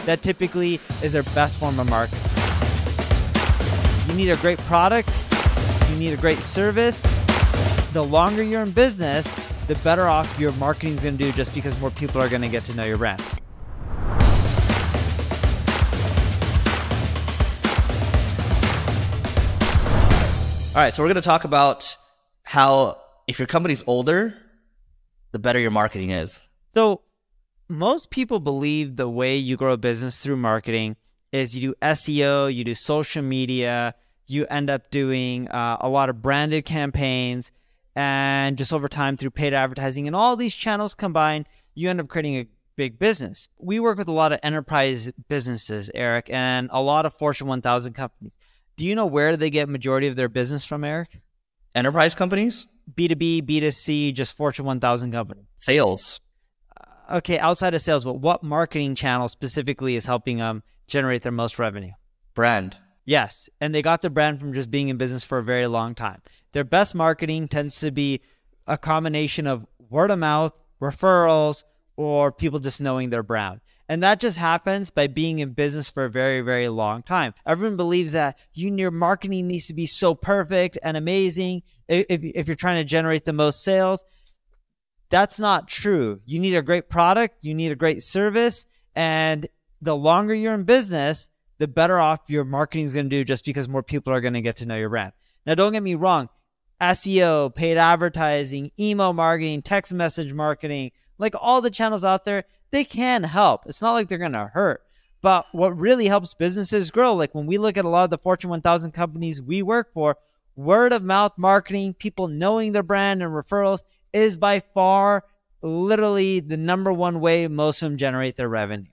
that typically is their best form of marketing. You need a great product, you need a great service. The longer you're in business, the better off your marketing is going to do, just because more people are going to get to know your brand. All right, so we're going to talk about how if your company's older, the better your marketing is. So most people believe the way you grow a business through marketing is you do SEO, you do social media, you end up doing a lot of branded campaigns, and just over time through paid advertising and all these channels combined, you end up creating a big business. We work with a lot of enterprise businesses, Eric, and a lot of Fortune 1000 companies. Do you know where they get majority of their business from, Eric? Enterprise companies? B2B, B2C, just Fortune 1000 companies. Sales. Okay, outside of sales, but what marketing channel specifically is helping them generate their most revenue? Brand. Yes, and they got their brand from just being in business for a very long time. Their best marketing tends to be a combination of word of mouth, referrals, or people just knowing their brand. And that just happens by being in business for a very, very long time. Everyone believes that your marketing needs to be so perfect and amazing if you're trying to generate the most sales. That's not true. You need a great product, you need a great service, and the longer you're in business, the better off your marketing is going to do, just because more people are going to get to know your brand. Now, don't get me wrong. SEO, paid advertising, email marketing, text message marketing, like all the channels out there, they can help. It's not like they're going to hurt. But what really helps businesses grow, like when we look at a lot of the Fortune 1000 companies we work for, word of mouth marketing, people knowing their brand and referrals is by far literally the #1 way most of them generate their revenue.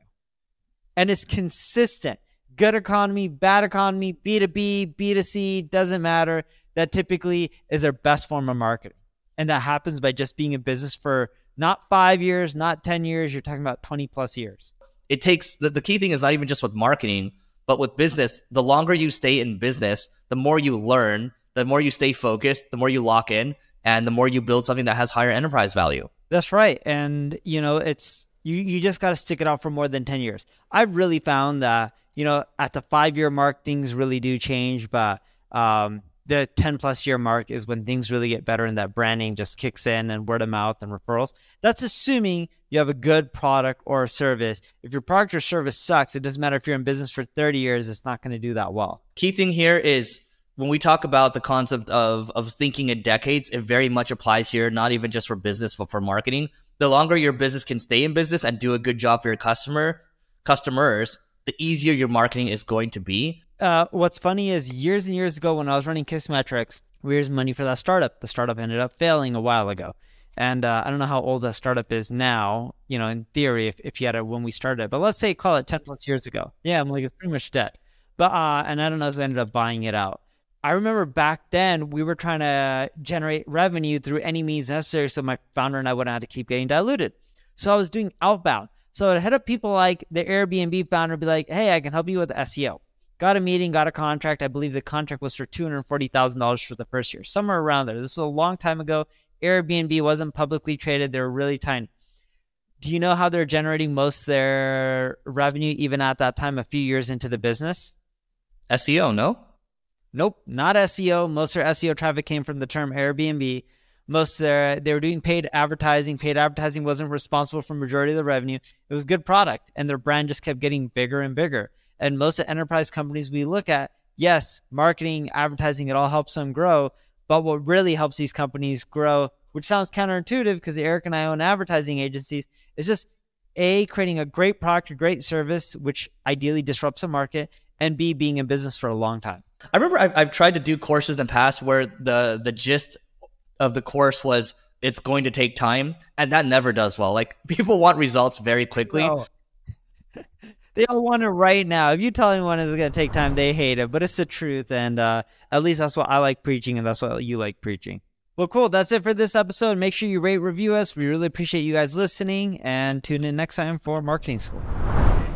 And it's consistent. Good economy, bad economy, B2B, B2C, doesn't matter. That typically is their best form of marketing. And that happens by just being in business for not 5 years, not 10 years. You're talking about 20 plus years. It takes, the key thing is not even just with marketing, but with business. The longer you stay in business, the more you learn, the more you stay focused, the more you lock in, and the more you build something that has higher enterprise value. That's right. And, it's, you just got to stick it out for more than 10 years. I've really found that, at the 5-year mark, things really do change, but the 10+ year mark is when things really get better and that branding just kicks in and word of mouth and referrals. That's assuming you have a good product or a service. If your product or service sucks, it doesn't matter if you're in business for 30 years, it's not going to do that well. Key thing here is when we talk about the concept of thinking in decades, it very much applies here, not even just for business, but for marketing. The longer your business can stay in business and do a good job for your customers, the easier your marketing is going to be. What's funny is years and years ago when I was running Kissmetrics, we raised money for that startup. The startup ended up failing a while ago. And I don't know how old that startup is now, in theory, if you had it when we started. But let's say, call it 10+ years ago. Yeah, I'm like, it's pretty much dead. But and I don't know if they ended up buying it out. I remember back then we were trying to generate revenue through any means necessary so my founder and I wouldn't have to keep getting diluted. So I was doing outbound. So I'd hit up people like the Airbnb founder, be like, hey, I can help you with SEO. Got a meeting, got a contract. I believe the contract was for $240,000 for the first year, somewhere around there. This is a long time ago. Airbnb wasn't publicly traded. They were really tiny. Do you know how they're generating most of their revenue even at that time, a few years into the business? SEO, no? Nope, not SEO. Most of their SEO traffic came from the term Airbnb. They were doing paid advertising. Paid advertising wasn't responsible for majority of the revenue. It was a good product, and their brand just kept getting bigger and bigger. And most of the enterprise companies we look at, yes, marketing, advertising, it all helps them grow. But what really helps these companies grow, which sounds counterintuitive because Eric and I own advertising agencies, is just A, creating a great product, a great service, which ideally disrupts the market, and B, being in business for a long time. I remember I've tried to do courses in the past where the gist of the course was it's going to take time, and that never does well. Like, people want results very quickly. No. They all want it right now. If you tell anyone it's going to take time, they hate it, but it's the truth. And at least that's what I like preaching, and that's what you like preaching. Well, cool. That's it for this episode. Make sure you rate, review us. We really appreciate you guys listening, and tune in next time for Marketing School.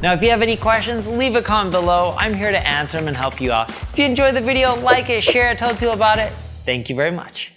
Now, if you have any questions, leave a comment below. I'm here to answer them and help you out. If you enjoyed the video, like it, share it, tell people about it. Thank you very much.